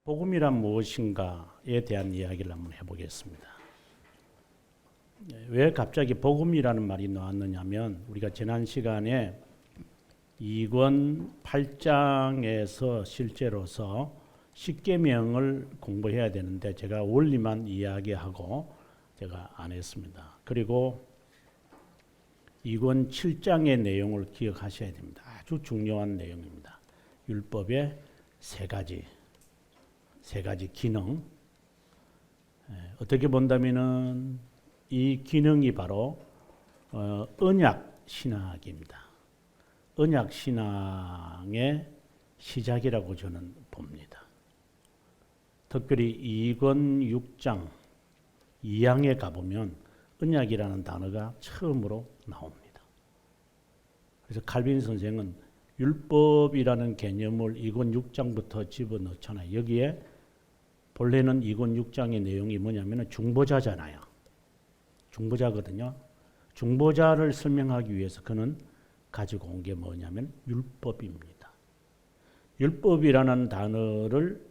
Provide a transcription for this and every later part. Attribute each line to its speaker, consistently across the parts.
Speaker 1: 복음이란 무엇인가에 대한 이야기를 한번 해보겠습니다. 왜 갑자기 복음이라는 말이 나왔느냐면 우리가 지난 시간에 2권 8장에서 실제로서 십계명을 공부해야 되는데 제가 원리만 이야기하고 제가 안 했습니다. 그리고 2권 7장의 내용을 기억하셔야 됩니다. 아주 중요한 내용입니다. 율법의 세 가지 기능. 어떻게 본다면은 이 기능이 바로 언약 신학입니다. 언약 신앙의 시작이라고 저는 봅니다. 특별히 2권 6장 2항에 가보면 언약이라는 단어가 처음으로 나옵니다. 그래서 칼빈 선생은 율법이라는 개념을 2권 6장부터 집어넣잖아요. 여기에 본래는 2권 6장의 내용이 뭐냐면 중보자잖아요. 중보자거든요. 중보자를 설명하기 위해서 그는 가지고 온 게 뭐냐면 율법입니다. 율법이라는 단어를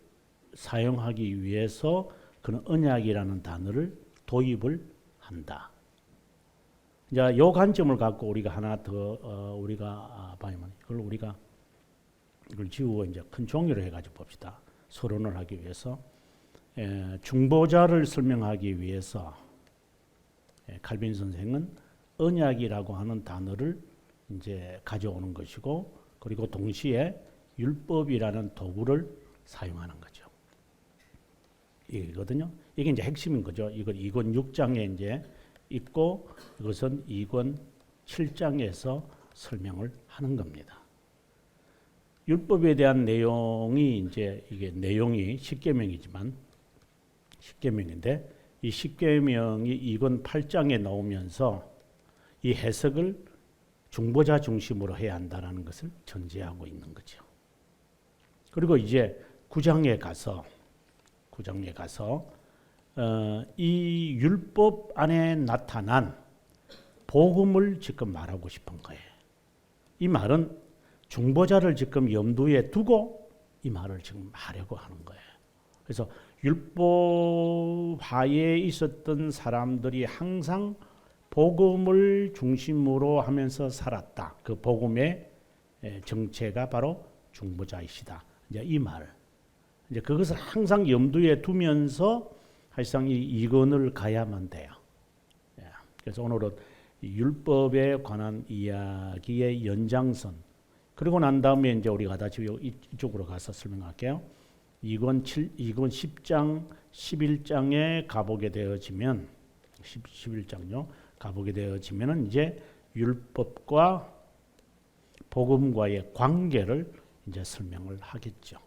Speaker 1: 사용하기 위해서 그는 언약이라는 단어를 도입을 한다. 이제 요 관점을 갖고 우리가 하나 더 우리가 봐야만 이걸 지우고 이제 큰 종이로 해가지고 봅시다. 서론을 하기 위해서 중보자를 설명하기 위해서 칼빈 선생은 언약이라고 하는 단어를 이제 가져오는 것이고, 그리고 동시에 율법이라는 도구를 사용하는 거죠. 이거거든요. 이게 이제 핵심인 거죠. 이걸 2권 6장에 이제 있고, 이것은 2권 7장에서 설명을 하는 겁니다. 율법에 대한 내용이 이제 이게 내용이 십계명이지만 십계명인데 이 십계명이 2권 8장에 나오면서 이 해석을 중보자 중심으로 해야 한다는 것을 전제하고 있는 거죠. 그리고 이제 9장에 가서 이 율법 안에 나타난 복음을 지금 말하고 싶은 거예요. 이 말은 중보자를 지금 염두에 두고 이 말을 지금 하려고 하는 거예요. 그래서 율법하에 있었던 사람들이 항상 복음을 중심으로 하면서 살았다. 그 복음의 정체가 바로 중보자이시다. 이제 이 말. 이제 그것을 항상 염두에 두면서 사실상 이 2권을 가야만 돼요. 그래서 오늘은 율법에 관한 이야기의 연장선. 그리고 난 다음에 이제 우리가 다시 이쪽으로 가서 설명할게요. 2권 10장, 11장에 가보게 되어지면 11장요. 가보게 되어지면은 이제 율법과 복음과의 관계를 이제 설명을 하겠죠.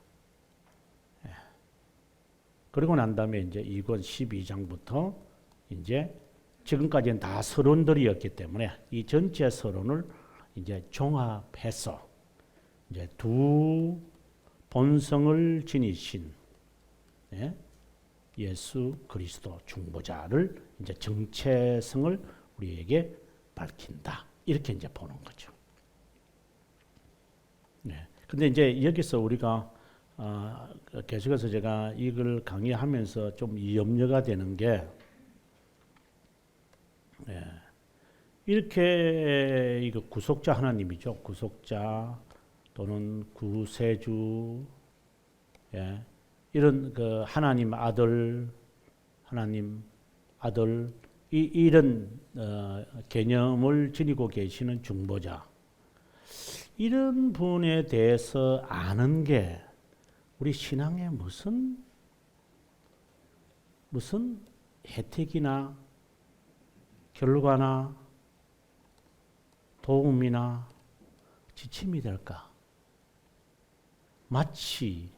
Speaker 1: 그리고 난 다음에 이제 2권 12장부터 이제 지금까지는 다 서론들이었기 때문에 이 전체 서론을 이제 종합해서 이제 두 본성을 지니신 예수 그리스도 중보자를 이제 정체성을 우리에게 밝힌다. 이렇게 이제 보는 거죠. 근데 이제 여기서 우리가 계속해서 제가 이걸 강의하면서 좀 염려가 되는 게 이렇게 이거 구속자 하나님이죠. 구속자 또는 구세주, 이런 그 하나님 아들 이런 개념을 지니고 계시는 중보자, 이런 분에 대해서 아는 게 우리 신앙에 무슨 혜택이나 결과나 도움이나 지침이 될까? 마치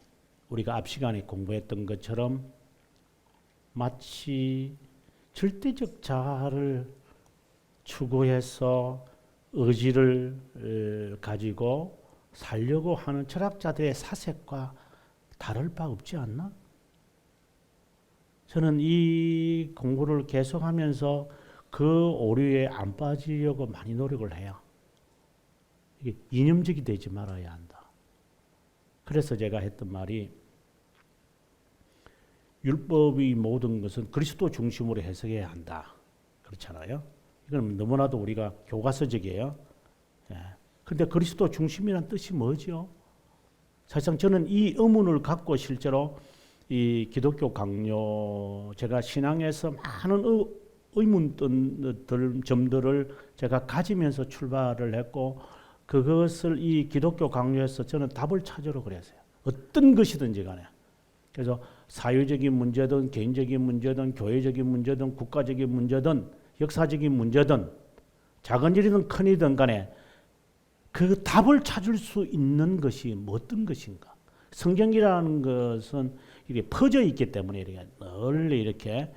Speaker 1: 우리가 앞 시간에 공부했던 것처럼 마치 절대적 자아를 추구해서 의지를 가지고 살려고 하는 철학자들의 사색과 다를 바 없지 않나? 저는 이 공부를 계속하면서 그 오류에 안 빠지려고 많이 노력을 해요. 이게 이념적이 되지 말아야 한다. 그래서 제가 했던 말이 율법의 모든 것은 그리스도 중심으로 해석해야 한다. 그렇잖아요. 이건 너무나도 우리가 교과서적이에요. 그런데 그리스도 중심이란 뜻이 뭐죠? 사실상 저는 이 의문을 갖고 실제로 이 기독교 강요, 제가 신앙에서 많은 의문들, 점들을 제가 가지면서 출발을 했고, 그것을 이 기독교 강요에서 저는 답을 찾으러 그랬어요. 어떤 것이든지 간에. 그래서 사회적인 문제든 개인적인 문제든 교회적인 문제든 국가적인 문제든 역사적인 문제든 작은 일이든 큰 일이든 간에 그 답을 찾을 수 있는 것이 어떤 것인가. 성경이라는 것은 이렇게 퍼져 있기 때문에 이렇게 널리 이렇게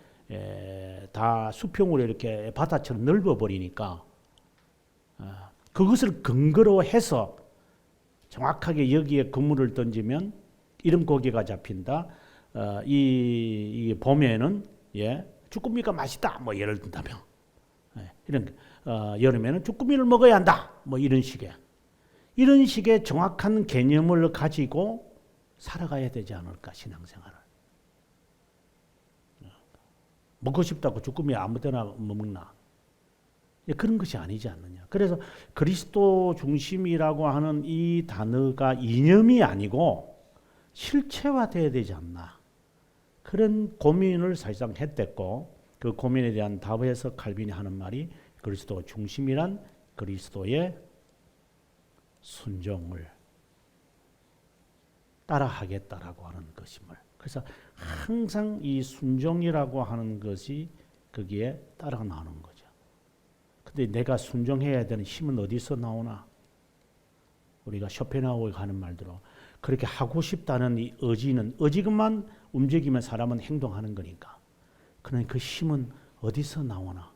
Speaker 1: 다 수평으로 이렇게 바다처럼 넓어버리니까 그것을 근거로 해서 정확하게 여기에 그물을 던지면 이런 고기가 잡힌다. 이 봄에는 쭈꾸미가 맛있다. 뭐 예를 든다면 이런 여름에는 쭈꾸미를 먹어야 한다. 뭐 이런 식의 정확한 개념을 가지고 살아가야 되지 않을까 신앙생활을. 먹고 싶다고 쭈꾸미 아무데나 먹나? 그런 것이 아니지 않느냐. 그래서 그리스도 중심이라고 하는 이 단어가 이념이 아니고 실체화돼야 되지 않나. 그런 고민을 사실상 했댔고 그 고민에 대한 답에서 칼빈이 하는 말이 그리스도 중심이란 그리스도의 순종을 따라하겠다라고 하는 것임을. 그래서 항상 이 순종이라고 하는 것이 거기에 따라 나오는 거죠. 근데 내가 순종해야 되는 힘은 어디서 나오나? 우리가 쇼펜하우어가 하는 말대로 그렇게 하고 싶다는 이 의지만 움직이면 사람은 행동하는 거니까. 그러나 그 힘은 어디서 나오나?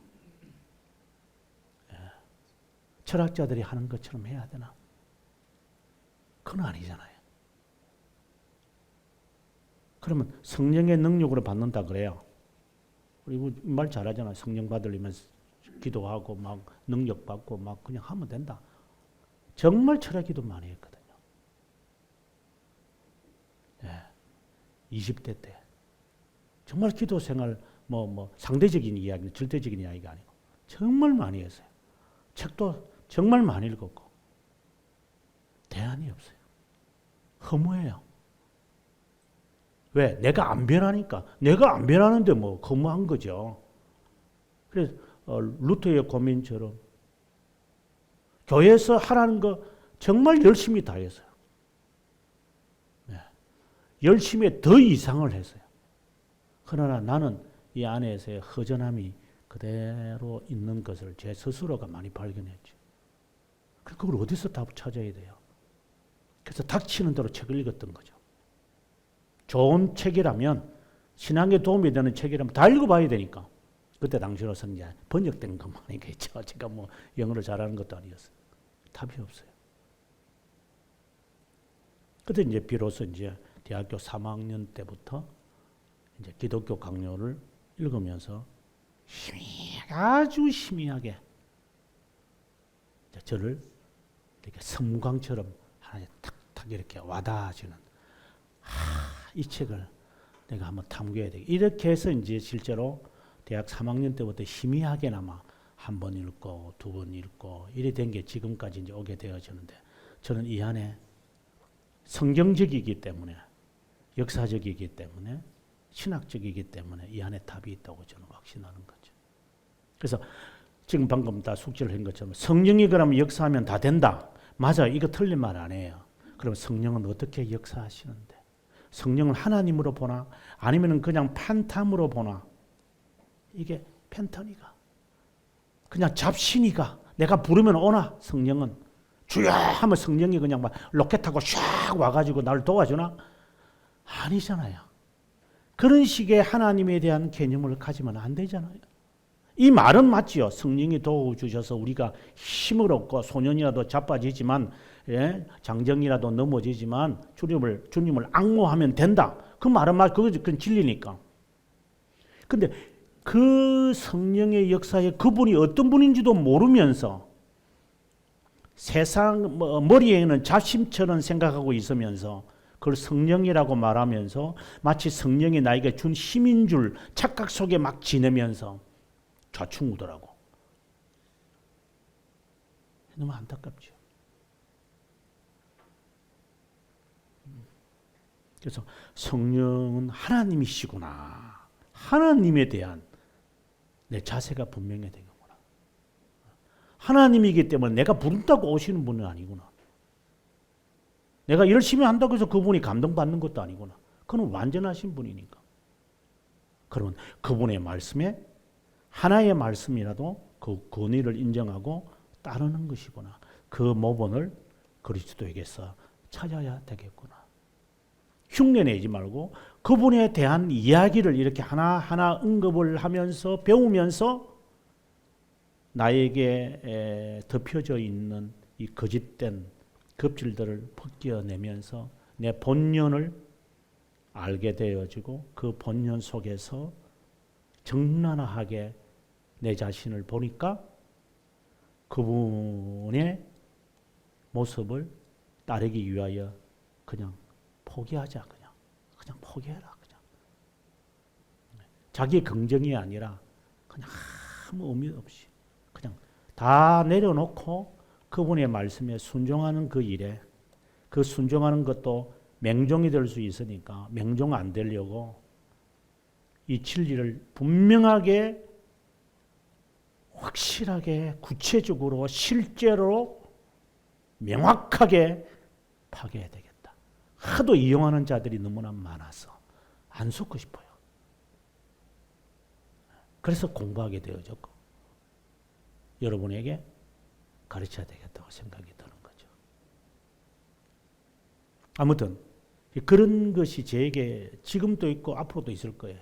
Speaker 1: 철학자들이 하는 것처럼 해야 되나? 그건 아니잖아요. 그러면 성령의 능력으로 받는다 그래요. 그리고 말 잘하잖아요. 성령 받으려면 기도하고 막 능력 받고 막 그냥 하면 된다. 정말 철학기도 많이 했거든요. 20대 때 정말 기도 생활 뭐 상대적인 이야기, 절대적인 이야기가 아니고 정말 많이 했어요. 책도 정말 많이 읽었고 대안이 없어요. 허무해요. 왜? 내가 안 변하니까. 내가 안 변하는데 뭐 허무한 거죠. 그래서 루터의 고민처럼 교회에서 하라는 거 정말 열심히 다 했어요. 열심히 더 이상을 했어요. 그러나 나는 이 안에서의 허전함이 그대로 있는 것을 제 스스로가 많이 발견했죠. 그걸 어디서 답 찾아야 돼요? 그래서 닥치는 대로 책을 읽었던 거죠. 좋은 책이라면, 신앙에 도움이 되는 책이라면 다 읽어봐야 되니까. 그때 당시로서는 이제 번역된 것만이겠죠. 제가 뭐 영어를 잘하는 것도 아니었어요. 답이 없어요. 그때 이제 비로소 이제 대학교 3학년 때부터 이제 기독교 강요를 읽으면서 아주 희미하게 저를 이렇게 섬광처럼 하나에 탁탁 이렇게 와닿아지는, 이 책을 내가 한번 탐구해야 되겠다. 이렇게 해서 이제 실제로 대학 3학년 때부터 희미하게나마 한 번 읽고 두 번 읽고 이래 된 게 지금까지 이제 오게 되어지는데, 저는 이 안에 성경적이기 때문에, 역사적이기 때문에, 신학적이기 때문에 이 안에 답이 있다고 저는 확신하는 거죠. 그래서 지금 방금 다 숙지를 한 것처럼 성령이 그러면 역사하면 다 된다. 맞아요. 이거 틀린 말 아니에요. 그럼 성령은 어떻게 역사하시는데? 성령은 하나님으로 보나? 아니면 그냥 판탐으로 보나? 이게 펜터니가. 그냥 잡신이가. 내가 부르면 오나? 성령은. 주여 하면 성령이 그냥 막 로켓 타고 샥 와가지고 나를 도와주나? 아니잖아요. 그런 식의 하나님에 대한 개념을 가지면 안 되잖아요. 이 말은 맞지요. 성령이 도와주셔서 우리가 힘을 얻고 소년이라도 자빠지지만, 장정이라도 넘어지지만 주님을 앙모하면 된다. 그 말은 그건 진리니까. 근데 그 성령의 역사에 그분이 어떤 분인지도 모르면서 세상 머리에는 잡심처럼 생각하고 있으면서 그걸 성령이라고 말하면서 마치 성령이 나에게 준 힘인 줄 착각 속에 막 지내면서 좌충우돌하고. 너무 안타깝죠. 그래서 성령은 하나님이시구나. 하나님에 대한 내 자세가 분명해야 되겠구나. 하나님이기 때문에 내가 부른다고 오시는 분은 아니구나. 내가 열심히 한다고 해서 그분이 감동받는 것도 아니구나. 그는 완전하신 분이니까. 그러면 그분의 말씀에 하나의 말씀이라도 그 권위를 인정하고 따르는 것이구나. 그 모본을 그리스도에게서 찾아야 되겠구나. 흉내내지 말고 그분에 대한 이야기를 이렇게 하나하나 언급을 하면서 배우면서 나에게 덮여져 있는 이 거짓된 겁질들을 벗겨내면서 내 본연을 알게 되어지고 그 본연 속에서 정난하게 내 자신을 보니까 그분의 모습을 따르기 위하여 그냥 포기하자. 그냥 포기해라. 그냥 자기 긍정이 아니라 그냥 아무 의미 없이 그냥 다 내려놓고 그분의 말씀에 순종하는 그 일에, 그 순종하는 것도 맹종이 될 수 있으니까 맹종 안 되려고 이 진리를 분명하게 확실하게 구체적으로 실제로 명확하게 파괴해야 되겠다. 하도 이용하는 자들이 너무나 많아서 안 속고 싶어요. 그래서 공부하게 되어졌고 여러분에게 가르쳐야 되겠다고 생각이 드는 거죠. 아무튼 그런 것이 저에게 지금도 있고 앞으로도 있을 거예요.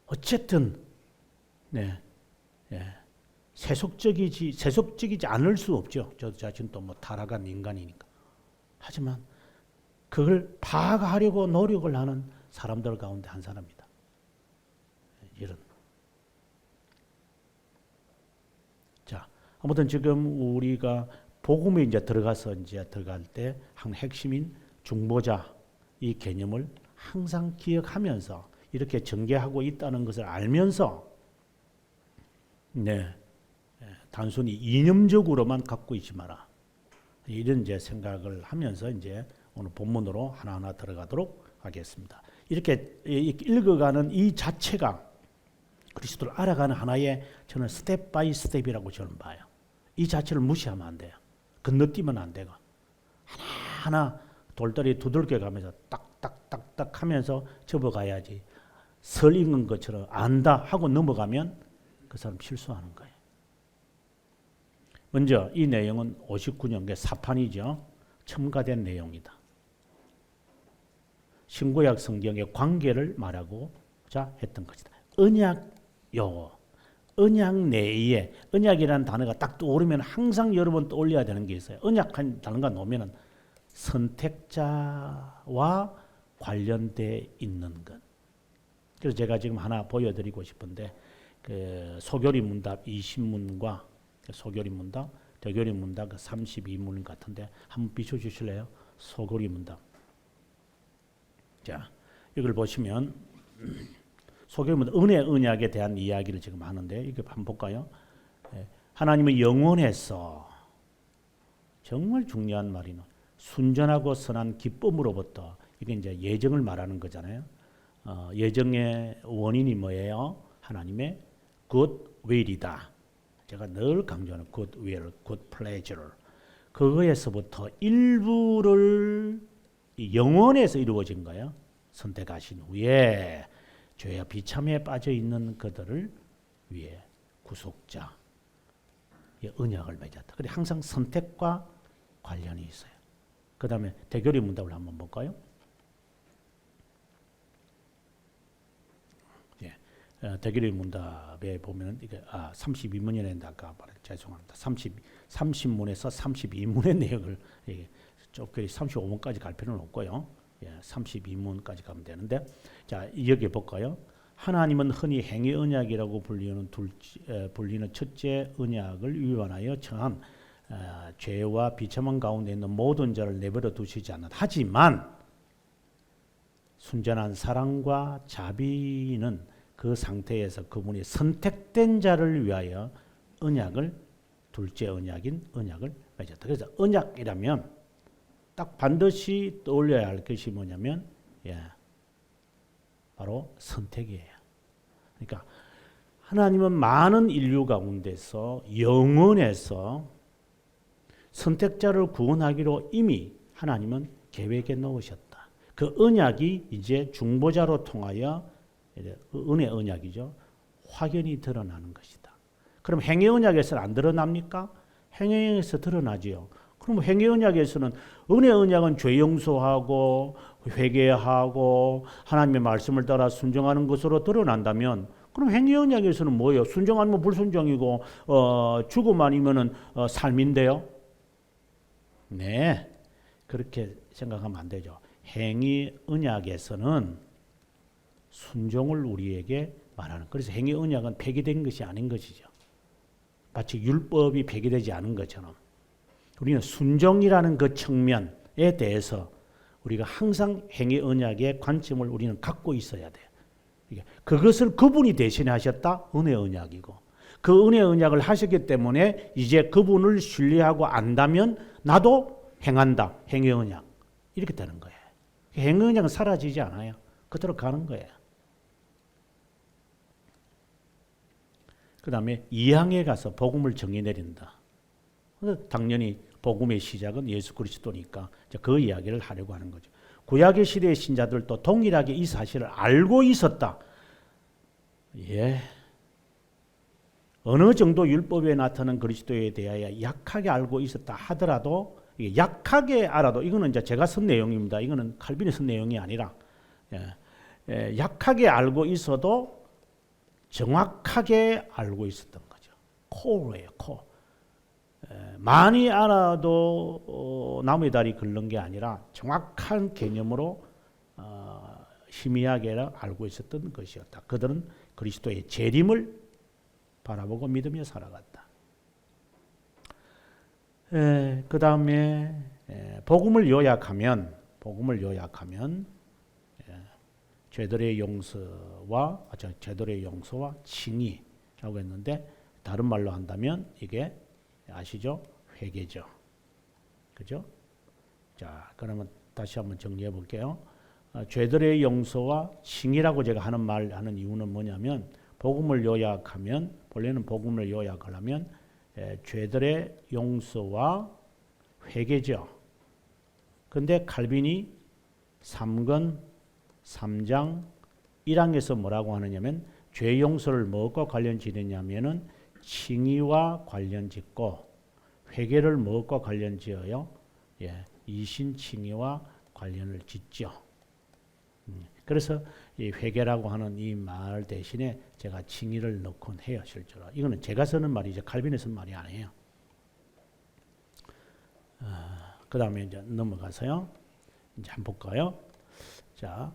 Speaker 1: 어쨌든 세속적이지 않을 수 없죠. 저 자신도 뭐 타락한 인간이니까. 하지만 그걸 파악하려고 노력을 하는 사람들 가운데 한 사람이다. 이런. 자, 아무튼 지금 우리가 복음에 이제 들어갈 때 한 핵심인 중보자 이 개념을 항상 기억하면서 이렇게 전개하고 있다는 것을 알면서 단순히 이념적으로만 갖고 있지 마라. 이런 이제 생각을 하면서 이제 오늘 본문으로 하나하나 들어가도록 하겠습니다. 이렇게 읽어가는 이 자체가 그리스도를 알아가는 하나의 저는 스텝 바이 스텝이라고 저는 봐요. 이 자체를 무시하면 안 돼요. 건너뛰면 안 되고 하나하나 돌다리 두들겨 가면서 딱딱딱딱 하면서 접어가야지. 설 읽은 것처럼 안다 하고 넘어가면 그 사람 실수하는 거예요. 먼저 이 내용은 59년의 사판이죠. 첨가된 내용이다. 신구약 성경의 관계를 말하고자 했던 것이다. 언약 용어, 언약 내에 언약이라는 단어가 딱 떠오르면 항상 여러분 떠올려야 되는 게 있어요. 언약한 단어가 나오면은 선택자와 관련돼 있는 것. 그래서 제가 지금 하나 보여드리고 싶은데 그 소교리 문답 20문과 소교리 문답, 대교리 문답 32문 같은데 한번 비춰주실래요? 소교리 문답. 자, 이걸 보시면 소교리 문답 은혜 언약에 대한 이야기를 지금 하는데 이거 한번 볼까요? 하나님은 영원해서 정말 중요한 말이는 순전하고 선한 기쁨으로부터 이게 이제 예정을 말하는 거잖아요. 예정의 원인이 뭐예요? 하나님의 good will이다. 제가 늘 강조하는 good will, good pleasure. 그거에서부터 일부를 영원에서 이루어진 거예요. 선택하신 후에 죄와 비참에 빠져 있는 그들을 위해 구속자, 언약을 맺었다. 그래 항상 선택과 관련이 있어요. 그 다음에 대교리 문답을 한번 볼까요? 대교리 문답에 보면 이게 32문이라는데 아까 죄송합니다. 30문에서 32문의 내용을 좁게 35문까지 갈 필요는 없고요. 32문까지 가면 되는데 자 여기 볼까요? 하나님은 흔히 행위 언약이라고 불리는 첫째 언약을 위반하여 처한 죄와 비참한 가운데 있는 모든 자를 내버려 두시지 않는다. 하지만 순전한 사랑과 자비는 그 상태에서 그분이 선택된 자를 위하여 언약을 둘째 언약인 언약을 맺었다. 그래서 언약이라면 딱 반드시 떠올려야 할 것이 뭐냐면 바로 선택이에요. 그러니까 하나님은 많은 인류 가운데서 영원에서 선택자를 구원하기로 이미 하나님은 계획에 넣으셨다. 그 언약이 이제 중보자로 통하여 은혜 언약이죠. 확연히 드러나는 것이다. 그럼 행위 언약에서는 안 드러납니까? 행위 언약에서 드러나지요. 그럼 행위 언약에서는 은혜 언약은 죄 용서하고 회개하고 하나님의 말씀을 따라 순종하는 것으로 드러난다면 그럼 행위 언약에서는 뭐예요? 순종 아니면 불순종이고 죽음 아니면은 삶인데요. 네, 그렇게 생각하면 안 되죠. 행위 언약에서는 순종을 우리에게 말하는. 그래서 행위 언약은 폐기된 것이 아닌 것이죠. 마치 율법이 폐기되지 않은 것처럼 우리는 순종이라는 그 측면에 대해서 우리가 항상 행위 언약의 관점을 우리는 갖고 있어야 돼요. 그것을 그분이 대신하셨다. 은혜 언약이고 그 은혜 언약을 하셨기 때문에 이제 그분을 신뢰하고 안다면 나도 행한다. 행위 언약 이렇게 되는 거예요. 행위 언약은 사라지지 않아요. 그대로 가는 거예요. 그 다음에 2항에 가서 복음을 정의 내린다. 당연히 복음의 시작은 예수 그리스도니까 그 이야기를 하려고 하는 거죠. 구약의 시대의 신자들도 동일하게 이 사실을 알고 있었다. 어느 정도 율법에 나타난 그리스도에 대하여 약하게 알고 있었다 하더라도 약하게 알아도 이거는 이제 제가 쓴 내용입니다. 이거는 칼빈이 쓴 내용이 아니라 약하게 알고 있어도 정확하게 알고 있었던 거죠. 코어예요, 코어. 많이 알아도 나무의 다리 긁는 게 아니라 정확한 개념으로 희미하게 알고 있었던 것이었다. 그들은 그리스도의 재림을 바라보고 믿으며 살아갔다. 그 다음에 복음을 요약하면 죄들의 용서와 칭의라고 했는데 다른 말로 한다면 이게 아시죠? 회개죠. 그죠? 자, 그러면 다시 한번 정리해 볼게요. 죄들의 용서와 칭의라고 제가 하는 이유는 뭐냐면 복음을 요약하면 본래는 복음을 요약하려면 죄들의 용서와 회개죠. 근데 칼빈이 3권 3장 1항에서 뭐라고 하느냐면 죄 용서를 무엇과 관련 지느냐면은 칭의와 관련 짓고 회개를 무엇과 관련 지어요? 이신 칭의와 관련을 짓죠. 그래서 이 회개라고 하는 이 말 대신에 제가 칭의를 넣곤 해요, 실제로. 이거는 제가 쓰는 말이죠. 칼빈이 쓴 말이 아니에요. 그 다음에 이제 넘어가서요. 이제 한번 볼까요? 자,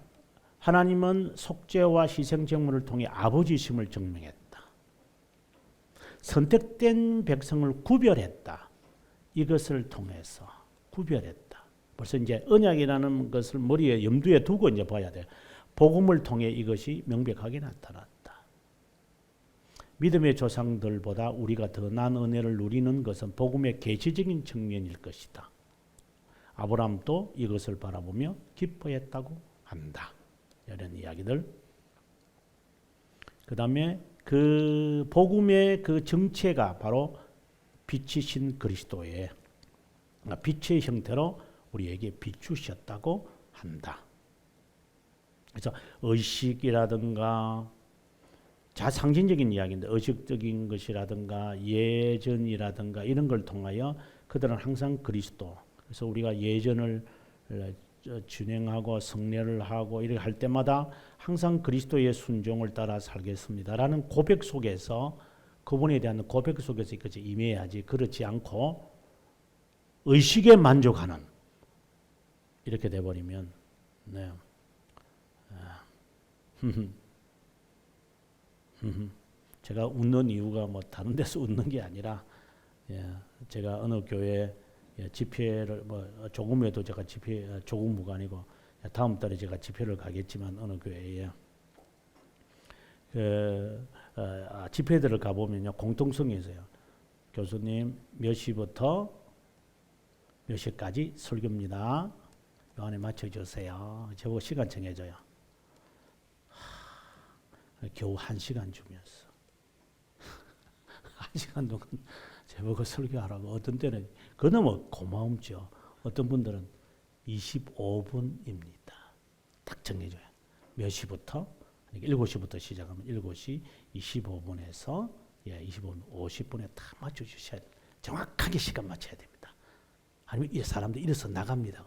Speaker 1: 하나님은 속죄와 희생 제물을 통해 아버지심을 증명했다. 선택된 백성을 구별했다. 이것을 통해서 구별했다. 벌써 이제 언약이라는 것을 머리에 염두에 두고 이제 봐야 돼요. 복음을 통해 이것이 명백하게 나타났다. 믿음의 조상들보다 우리가 더 나은 은혜를 누리는 것은 복음의 계시적인 측면일 것이다. 아브라함도 이것을 바라보며 기뻐했다고 한다. 이런 이야기들. 그 다음에 그 복음의 그 정체가 바로 빛이신 그리스도의 빛의 형태로 우리에게 비추셨다고 한다. 그래서 의식이라든가 자상징적인 이야기인데 의식적인 것이라든가 예전이라든가 이런 걸 통하여 그들은 항상 그리스도. 그래서 우리가 예전을 진행하고 성례를 하고 이렇게 할 때마다 항상 그리스도의 순종을 따라 살겠습니다라는 고백 속에서 그분에 대한 고백 속에서 이것이 임해야지 그렇지 않고 의식에 만족하는 이렇게 돼버리면 제가 웃는 이유가 뭐 다른 데서 웃는 게 아니라 제가 어느 교회 집회를 뭐 조금에도 제가 집회 조금 무관이고 다음 달에 제가 집회를 가겠지만 어느 교회에 집회들을 가보면요 공통성이 있어요. 교수님 몇 시부터 몇 시까지 설교입니다. 요 안에 맞춰주세요. 저보고 시간 정해줘요. 겨우 1시간 주면서 1시간 동안 저보고 설교하라고. 어떤 때는 그 너무 고마움죠. 어떤 분들은 25분입니다. 딱 정해줘요. 몇 시부터? 7시부터 시작하면 7시 25분에서 25분 50분에 다 맞춰주셔야 돼요. 정확하게 시간 맞춰야 됩니다. 아니면 이 사람들 이래서 나갑니다.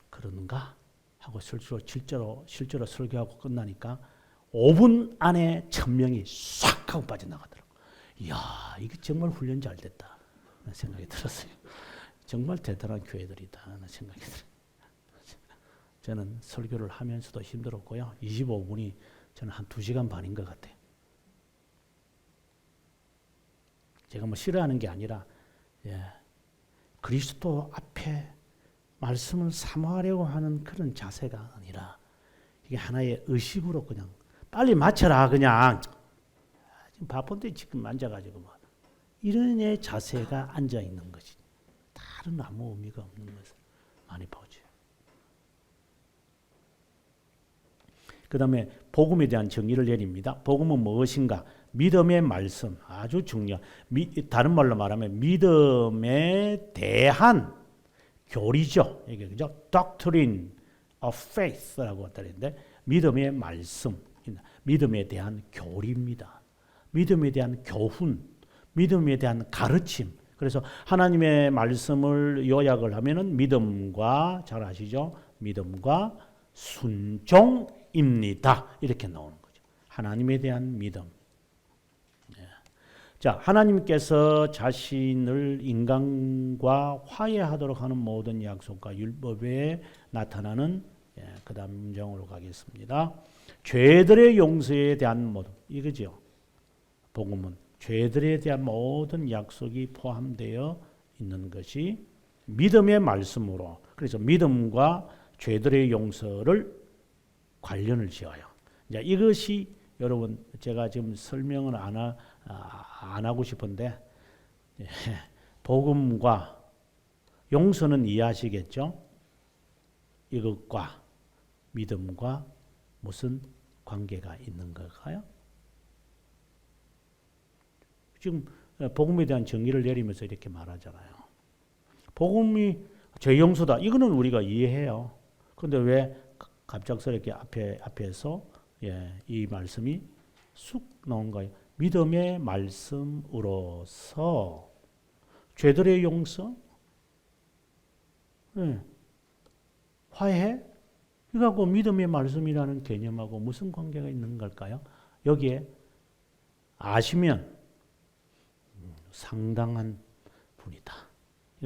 Speaker 1: 그러는가 하고 실제로 설교하고 끝나니까 5분 안에 1000명이 싹 하고 빠져나가더라고요. 이야, 이게 정말 훈련 잘 됐다 하는 생각이 들었어요. 정말 대단한 교회들이다 하는 생각이 들어요. 저는 설교를 하면서도 힘들었고요. 25분이 저는 한 2시간 반인 것 같아요. 제가 뭐 싫어하는 게 아니라 그리스도 앞에 말씀을 사모하려고 하는 그런 자세가 아니라 이게 하나의 의식으로 그냥 빨리 맞춰라 그냥 지금 바쁜데 지금 앉아가지고 뭐 이런 의 자세가 앉아 있는 것이 다른 아무 의미가 없는 것을 많이 보죠. 그 다음에 복음에 대한 정의를 내립니다. 복음은 무엇인가? 믿음의 말씀, 아주 중요한, 다른 말로 말하면 믿음에 대한 교리죠. 이게 그죠? Doctrine of Faith라고 하는데 믿음의 말씀, 믿음에 대한 교리입니다. 믿음에 대한 교훈, 믿음에 대한 가르침. 그래서 하나님의 말씀을 요약을 하면은 믿음과 잘 아시죠? 믿음과 순종입니다. 이렇게 나오는 거죠. 하나님에 대한 믿음. 자, 하나님께서 자신을 인간과 화해하도록 하는 모든 약속과 율법에 나타나는 그 다음 문장으로 가겠습니다. 죄들의 용서에 대한 모든 이거죠. 복음은 죄들에 대한 모든 약속이 포함되어 있는 것이 믿음의 말씀으로 그래서 믿음과 죄들의 용서를 관련을 지어요. 이제 이것이 여러분 제가 지금 설명을 안 하고 싶은데 복음과 용서는 이해하시겠죠? 이것과 믿음과 무슨 관계가 있는 걸까요? 지금 복음에 대한 정의를 내리면서 이렇게 말하잖아요. 복음이 죄 용서다. 이거는 우리가 이해해요. 그런데 왜 갑작스럽게 앞에서 이 말씀이 쑥 나온가요? 믿음의 말씀으로서 죄들의 용서, 화해, 이거하고 믿음의 말씀이라는 개념하고 무슨 관계가 있는 걸까요? 여기에 아시면 상당한 분이다.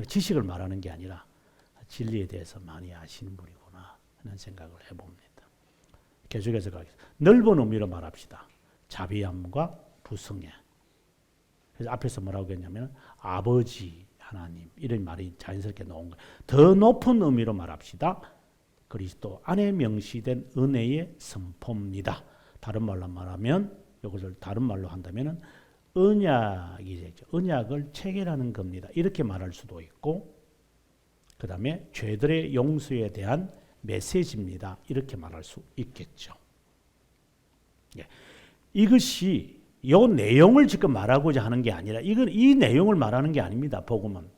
Speaker 1: 지식을 말하는 게 아니라 진리에 대해서 많이 아시는 분이구나 하는 생각을 해봅니다. 계속해서 가겠습니다. 넓은 의미로 말합시다. 자비함과 부성애. 그래서 앞에서 뭐라고 했냐면 아버지 하나님 이런 말이 자연스럽게 나온 거예요. 더 높은 의미로 말합시다. 그리스도 안에 명시된 은혜의 선포입니다. 다른 말로 말하면 이것을 다른 말로 한다면 언약이 되죠. 언약을 체결하는 겁니다. 이렇게 말할 수도 있고 그 다음에 죄들의 용서에 대한 메시지입니다. 이렇게 말할 수 있겠죠. 이것이 이 내용을 지금 말하고자 하는 게 아니라 이 내용을 말하는 게 아닙니다. 복음은.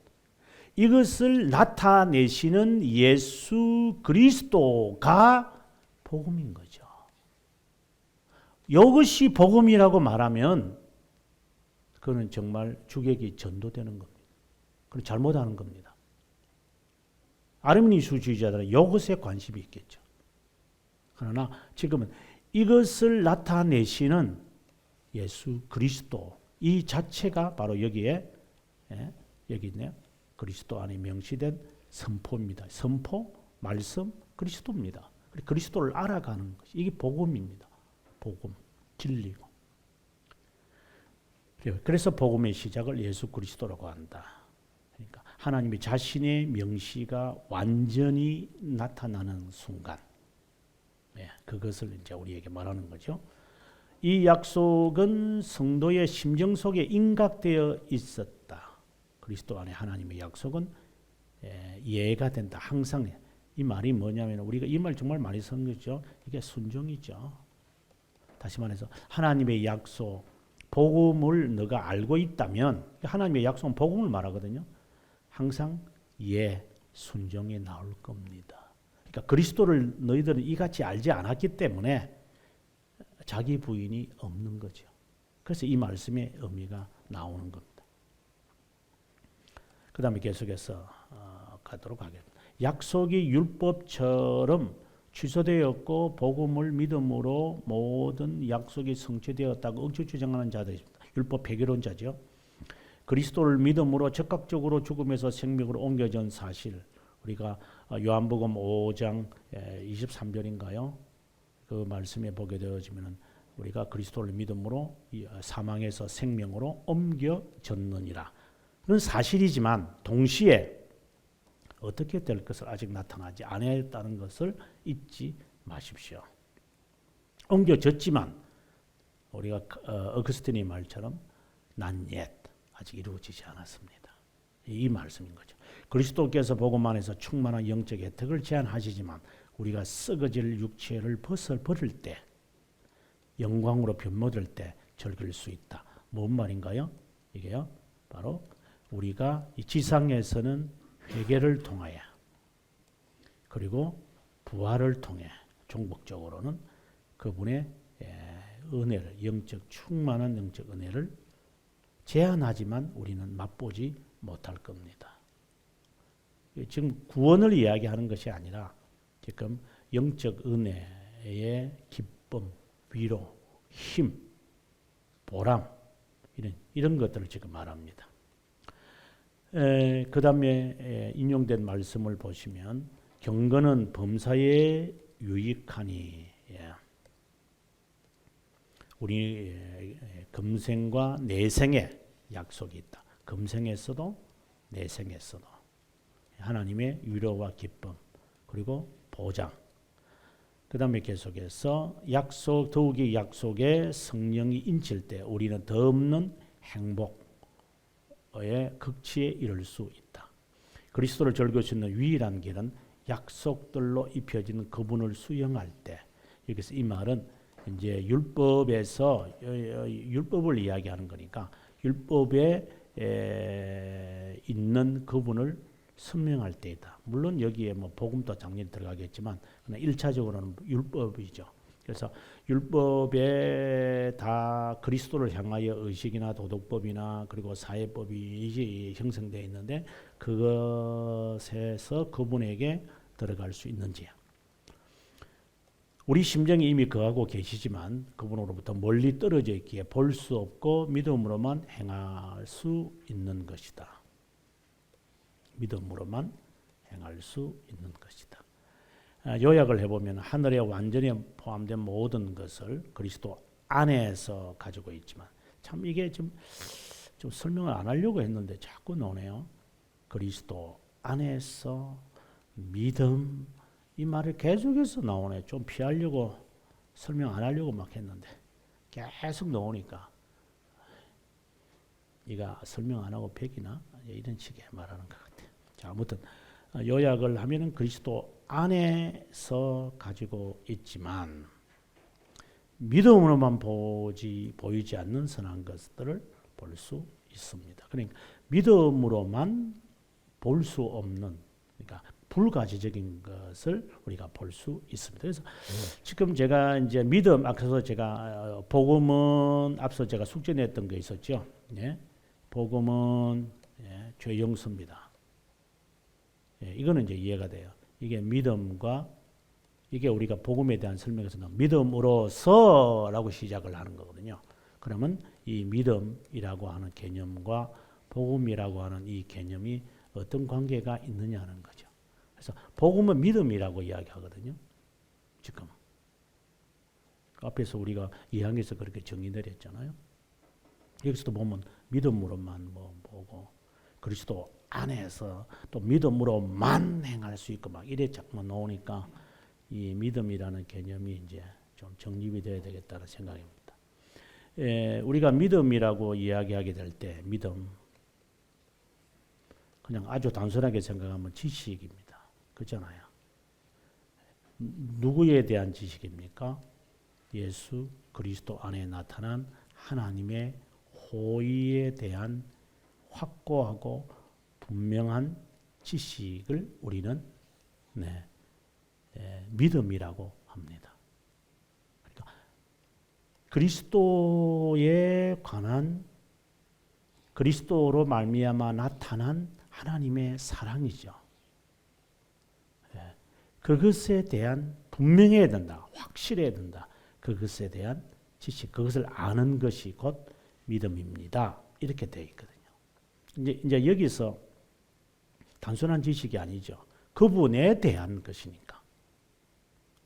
Speaker 1: 이것을 나타내시는 예수 그리스도가 복음인 거죠. 이것이 복음이라고 말하면 그거는 정말 주객이 전도되는 겁니다. 그건 잘못하는 겁니다. 아르미니주의자들은 이것에 관심이 있겠죠. 그러나 지금은 이것을 나타내시는 예수 그리스도 이 자체가 바로 여기에 여기 있네요. 그리스도 안에 명시된 선포입니다. 선포, 말씀, 그리스도입니다. 그리스도를 알아가는 것이 이게 복음입니다. 복음, 진리고. 그래서 복음의 시작을 예수 그리스도라고 한다. 그러니까 하나님이 자신의 명시가 완전히 나타나는 순간, 그것을 이제 우리에게 말하는 거죠. 이 약속은 성도의 심정 속에 인각되어 있었다. 그리스도 안에 하나님의 약속은 이해가 된다. 항상 이 말이 뭐냐면 우리가 이 말 정말 많이 쓰는 거죠. 이게 순종이죠. 다시 말해서 하나님의 약속, 복음을 너가 알고 있다면 하나님의 약속은 복음을 말하거든요. 항상 순종이 나올 겁니다. 그러니까 그리스도를 너희들은 이같이 알지 않았기 때문에 자기 부인이 없는 거죠. 그래서 이 말씀의 의미가 나오는 겁니다. 그 다음에 계속해서 가도록 하겠습니다. 약속이 율법처럼 취소되었고 복음을 믿음으로 모든 약속이 성취되었다고 억지 주장하는 자들이 있습니다. 율법 폐기론자죠. 그리스도를 믿음으로 적극적으로 죽음에서 생명으로 옮겨진 사실, 우리가 요한복음 5장 23절인가요? 그 말씀에 보게 되어지면 우리가 그리스도를 믿음으로 사망에서 생명으로 옮겨졌느니라. 는 사실이지만 동시에 어떻게 될 것을 아직 나타나지 않았다는 것을 잊지 마십시오. 옮겨졌지만 우리가 어거스틴의 말처럼 not yet, 아직 이루어지지 않았습니다. 이 말씀인 거죠. 그리스도께서 복음 안에서 충만한 영적 혜택을 제한하시지만 우리가 썩어질 육체를 버릴 때, 영광으로 변모될 때 즐길 수 있다. 뭔 말인가요? 이게요, 바로 우리가 이 지상에서는 회개를 통하여 그리고 부활을 통해 종목적으로는 그분의 은혜를, 영적 충만한 영적 은혜를 제한하지만 우리는 맛보지 못할 겁니다. 지금 구원을 이야기하는 것이 아니라 지금 영적 은혜의 기쁨, 위로, 힘, 보람, 이런 것들을 지금 말합니다. 그 다음에 인용된 말씀을 보시면 경건은 범사에 유익하니, 우리 금생과 내생에 약속이 있다. 금생에서도 내생에서도 하나님의 위로와 기쁨 그리고 보장. 그 다음에 계속해서 더욱이 약속에 성령이 인칠 때 우리는 더 없는 행복의 극치에 이를 수 있다. 그리스도를 즐길 수 있는 유일한 길은 약속들로 입혀진 그분을 수용할 때. 여기서 이 말은 이제 율법에서 율법을 이야기하는 거니까 율법에 있는 그분을 선명할 때이다. 물론 여기에 뭐 복음도 당연히 들어가겠지만 그러나 1차적으로는 율법이죠. 그래서 율법에 다 그리스도를 향하여 의식이나 도덕법이나 그리고 사회법이 형성되어 있는데 그것에서 그분에게 들어갈 수 있는지. 우리 심정이 이미 거하고 계시지만 그분으로부터 멀리 떨어져 있기에 볼 수 없고 믿음으로만 행할 수 있는 것이다. 믿음으로만 행할 수 있는 것이다. 요약을 해보면 하늘에 완전히 포함된 모든 것을 그리스도 안에서 가지고 있지만, 참 이게 좀 설명을 안 하려고 했는데 자꾸 나오네요. 그리스도 안에서 믿음, 이 말을 계속해서 나오네. 좀 피하려고 설명 안 하려고 막 했는데 계속 나오니까 이가 설명 안 하고 백이나 이런 식의 말하는 것 같아요. 자, 아무튼 요약을 하면은 그리스도 안에서 가지고 있지만 믿음으로만 보이지 않는 선한 것들을 볼 수 있습니다. 그러니까 믿음으로만 볼 수 없는, 그러니까 불가지적인 것을 우리가 볼 수 있습니다. 그래서 지금 제가 이제 믿음, 앞서 제가 복음은 앞서 제가 숙제 냈던 게 있었죠. 예? 복음은 죄 용서입니다. 이거는 이제 이해가 돼요. 이게 믿음과 이게 우리가 복음에 대한 설명에서는 믿음으로서라고 시작을 하는 거거든요. 그러면 이 믿음이라고 하는 개념과 복음이라고 하는 이 개념이 어떤 관계가 있느냐는 거죠. 그래서 복음은 믿음이라고 이야기하거든요. 지금 앞에서 우리가 2항에서 그렇게 정의를 했잖아요. 여기서도 보면 믿음으로만 보고 그리스도 안에서 또 믿음으로만 행할 수 있고 막 이래 자꾸 나오니까 이 믿음이라는 개념이 이제 좀 정립이 돼야 되겠다는 생각입니다. 우리가 믿음이라고 이야기하게 될 때 믿음 그냥 아주 단순하게 생각하면 지식입니다. 그렇잖아요. 누구에 대한 지식입니까? 예수 그리스도 안에 나타난 하나님의 호의에 대한 확고하고 분명한 지식을 우리는 믿음이라고 합니다. 그러니까 그리스도에 관한 그리스도로 말미암아 나타난 하나님의 사랑이죠. 그것에 대한 분명해야 된다. 확실해야 된다. 그것에 대한 지식, 그것을 아는 것이 곧 믿음입니다. 이렇게 되어 있거든요. 이제 여기서 단순한 지식이 아니죠. 그분에 대한 것이니까.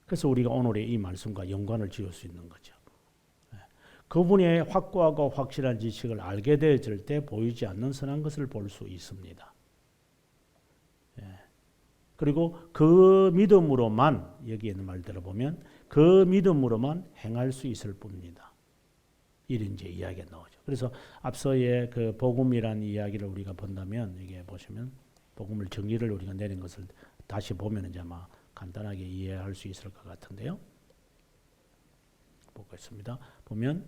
Speaker 1: 그래서 우리가 오늘의 이 말씀과 연관을 지을 수 있는 거죠. 그분의 확고하고 확실한 지식을 알게 되어질 때 보이지 않는 선한 것을 볼 수 있습니다. 그리고 그 믿음으로만 여기에 있는 말 들어보면 그 믿음으로만 행할 수 있을 뿐입니다. 이런 이제 이야기가 나오죠. 그래서 앞서의 그 복음이라는 이야기를 우리가 본다면 이게 보시면 복음을 정리를 우리가 내린 것을 다시 보면 이제 아마 간단하게 이해할 수 있을 것 같은데요. 보겠습니다. 보면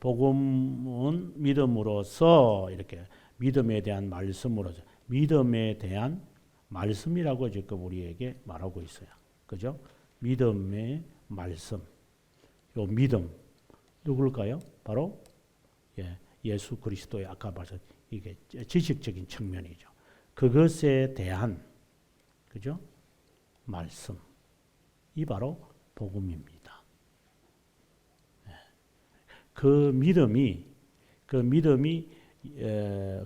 Speaker 1: 복음은 믿음으로서 이렇게 믿음에 대한 말씀으로서 믿음에 대한 말씀이라고 지금 우리에게 말하고 있어요. 그죠? 믿음의 말씀. 요 믿음 누굴까요? 바로 예수 그리스도의 아까 말씀 이게 지식적인 측면이죠. 그것에 대한 그죠? 말씀. 이 바로 복음입니다. 그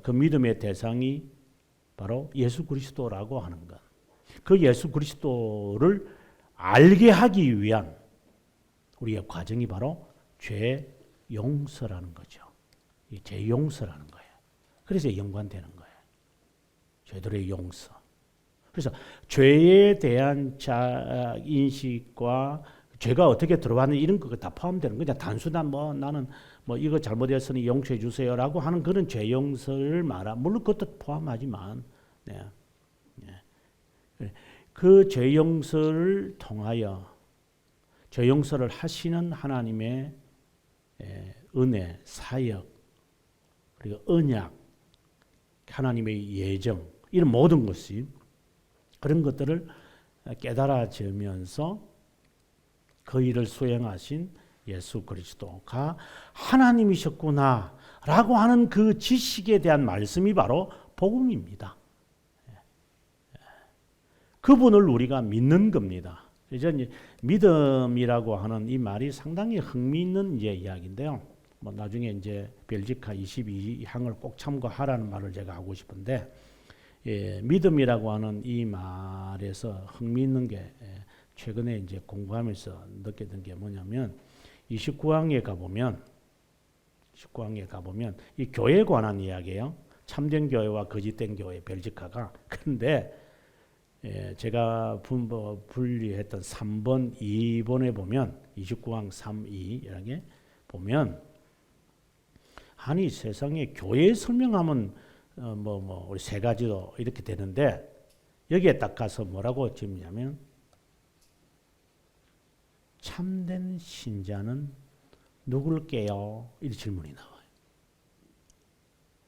Speaker 1: 믿음의 대상이 바로 예수 그리스도라고 하는 것. 그 예수 그리스도를 알게 하기 위한 우리의 과정이 바로 죄 용서라는 거죠. 이 죄 용서라는 거예요. 그래서 연관되는 거예요. 죄들의 용서. 그래서 죄에 대한 인식과 죄가 어떻게 들어왔는지 이런 거 다 포함되는 거죠. 단순한 나는 이거 잘못했으니 용서해 주세요라고 하는 그런 죄 용서를 물론 그것도 포함하지만 그 죄 용서를 통하여 죄 용서를 하시는 하나님의 은혜, 사역, 그리고 언약, 하나님의 예정 이런 모든 것이 그런 것들을 깨달아지면서 그 일을 수행하신 예수 그리스도가 하나님이셨구나라고 하는 그 지식에 대한 말씀이 바로 복음입니다. 그분을 우리가 믿는 겁니다. 그래서 믿음이라고 하는 이 말이 상당히 흥미있는 이야기인데요. 나중에 이제 벨지카 22항을 꼭 참고하라는 말을 제가 하고 싶은데 믿음이라고 하는 이 말에서 흥미있는 게 최근에 이제 공부하면서 느꼈던 게 뭐냐면 29항에 가보면 이 교회에 관한 이야기예요. 참된 교회와 거짓된 교회 벨지카가. 그런데 제가 분리했던 3번, 2번에 보면 29항 3, 2 이렇게 보면 아니 세상에 교회 설명하면 우리 세 가지로 이렇게 되는데 여기에 딱 가서 뭐라고 적냐면 참된 신자는 누굴게요? 이 질문이 나와요.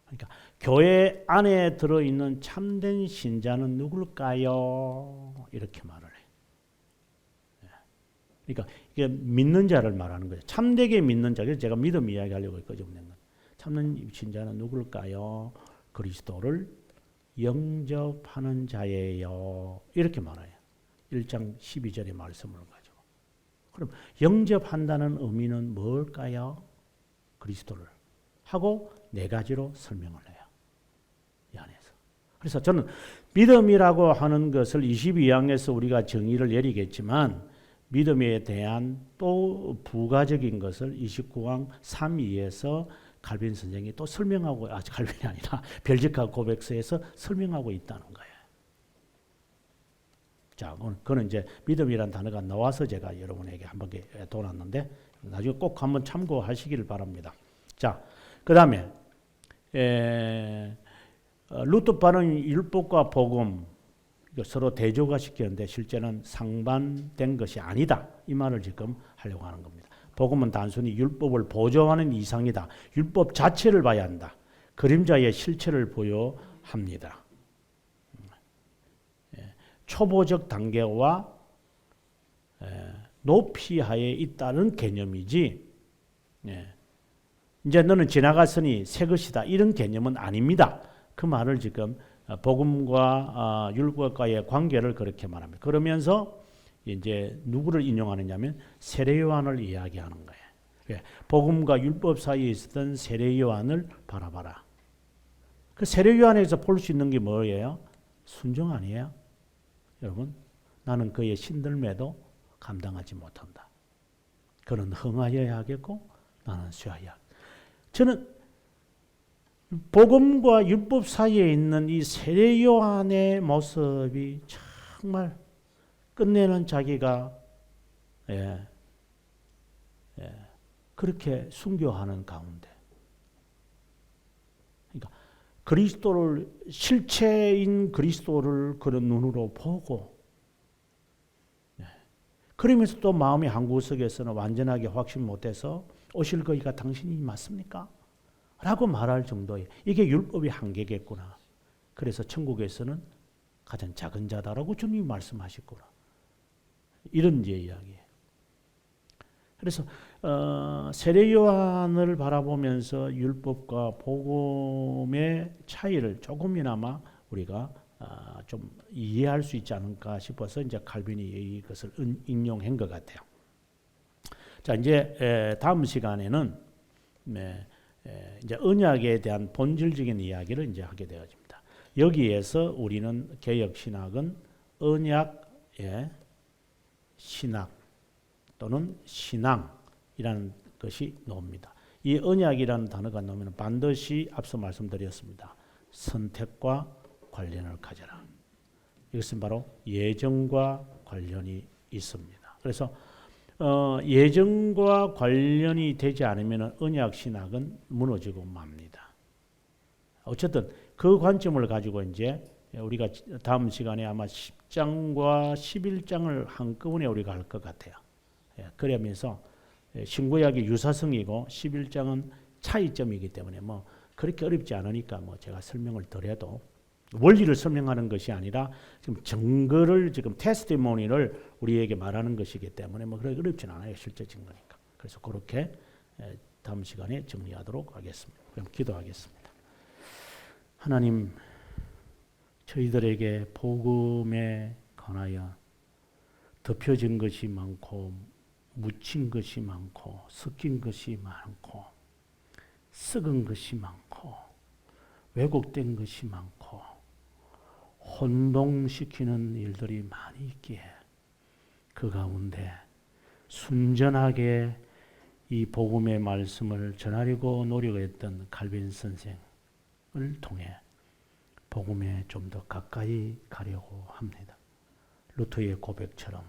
Speaker 1: 그러니까 교회 안에 들어있는 참된 신자는 누굴까요? 이렇게 말을 해요. 그러니까 이게 믿는 자를 말하는 거예요. 참되게 믿는 자. 그래서 제가 믿음 이야기하려고 끄집어낸 건 참는 신자는 누굴까요? 그리스도를 영접하는 자예요. 이렇게 말해요. 1장 12절의 말씀을 가지고. 그럼 영접한다는 의미는 뭘까요? 그리스도를 하고 네 가지로 설명을 해요. 이 안에서. 그래서 저는 믿음이라고 하는 것을 22항에서 우리가 정의를 내리겠지만 믿음에 대한 또 부가적인 것을 29항 3, 2에서 칼빈 선생이 또 설명하고, 칼빈이 아니라 벨지카 고백서에서 설명하고 있다는 거예요. 자, 그거는 이제 믿음이란 단어가 나와서 제가 여러분에게 한 번에 도놨는데 나중에 꼭 한번 참고하시기를 바랍니다. 자, 그 다음에 루터파는 율법과 복음 서로 대조가 시키는데 실제는 상반된 것이 아니다. 이 말을 지금 하려고 하는 겁니다. 복음은 단순히 율법을 보조하는 이상이다. 율법 자체를 봐야 한다. 그림자의 실체를 보여합니다. 초보적 단계와 높이하에 있다는 개념이지 이제 너는 지나갔으니 새 것이다 이런 개념은 아닙니다. 그 말을 지금 복음과 율법과의 관계를 그렇게 말합니다. 그러면서 이제 누구를 인용하느냐면 세례 요한을 이야기하는 거예요. 복음과 율법 사이에 있었던 세례 요한을 바라봐라. 그 세례 요한에서 볼 수 있는 게 뭐예요? 순종 아니에요? 여러분, 나는 그의 신들매도 감당하지 못한다. 그는 흥하여야 하겠고 나는 쇠하여야. 저는 복음과 율법 사이에 있는 이 세례 요한의 모습이 정말 끝내는 자기가 그렇게 순교하는 가운데, 그러니까 그리스도를 실체인 그리스도를 그런 눈으로 보고, 그러면서 또 마음의 한 구석에서는 완전하게 확신 못해서 오실 거기가 당신이 맞습니까? 라고 말할 정도의 이게 율법의 한계겠구나. 그래서 천국에서는 가장 작은 자다라고 주님이 말씀하셨구나. 이런 이제 이야기예요. 그래서 세례 요한을 바라보면서 율법과 복음의 차이를 조금이나마 우리가 좀 이해할 수 있지 않을까 싶어서 이제 칼빈이 이것을 인용한 것 같아요. 자, 이제 다음 시간에는 이제 언약에 대한 본질적인 이야기를 이제 하게 되어집니다. 여기에서 우리는 개역 신학은 언약의 신학 또는 신앙이라는 것이 나옵니다. 이 언약이라는 단어가 나오면 반드시 앞서 말씀드렸습니다. 선택과 관련을 가져라. 이것은 바로 예정과 관련이 있습니다. 그래서 예정과 관련이 되지 않으면 언약 신학은 무너지고 맙니다. 어쨌든 그 관점을 가지고 이제 우리가 다음 시간에 아마 10장과 11장을 한꺼번에 우리가 할 것 같아요. 그러면서 신구약이 유사성이고 11장은 차이점이기 때문에 뭐 그렇게 어렵지 않으니까 뭐 제가 설명을 덜해도 원리를 설명하는 것이 아니라 지금 증거를 지금 테스티모니를 우리에게 말하는 것이기 때문에 뭐 그렇게 어렵진 않아요. 실제 증거니까. 그래서 그렇게 다음 시간에 정리하도록 하겠습니다. 그럼 기도하겠습니다. 하나님, 저희들에게 복음에 관하여 덮여진 것이 많고 묻힌 것이 많고 섞인 것이 많고 썩은 것이 많고 왜곡된 것이 많고 혼동시키는 일들이 많이 있기에 그 가운데 순전하게 이 복음의 말씀을 전하려고 노력했던 칼빈 선생을 통해 복음에 좀 더 가까이 가려고 합니다. 루터의 고백처럼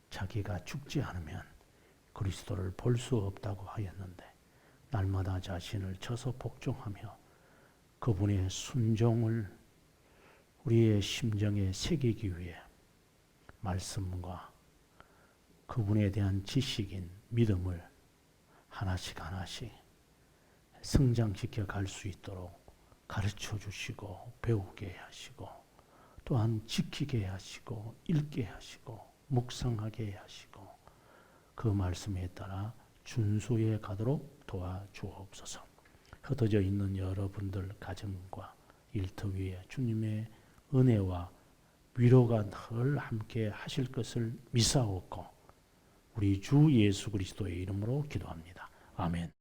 Speaker 1: 자기가 죽지 않으면 그리스도를 볼 수 없다고 하였는데 날마다 자신을 쳐서 복종하며 그분의 순종을 우리의 심정에 새기기 위해 말씀과 그분에 대한 지식인 믿음을 하나씩 하나씩 성장시켜 갈 수 있도록 가르쳐 주시고 배우게 하시고 또한 지키게 하시고 읽게 하시고 묵상하게 하시고 그 말씀에 따라 준수해 가도록 도와주옵소서. 흩어져 있는 여러분들 가정과 일터 위에 주님의 은혜와 위로가 늘 함께 하실 것을 믿사옵고 우리 주 예수 그리스도의 이름으로 기도합니다. 아멘.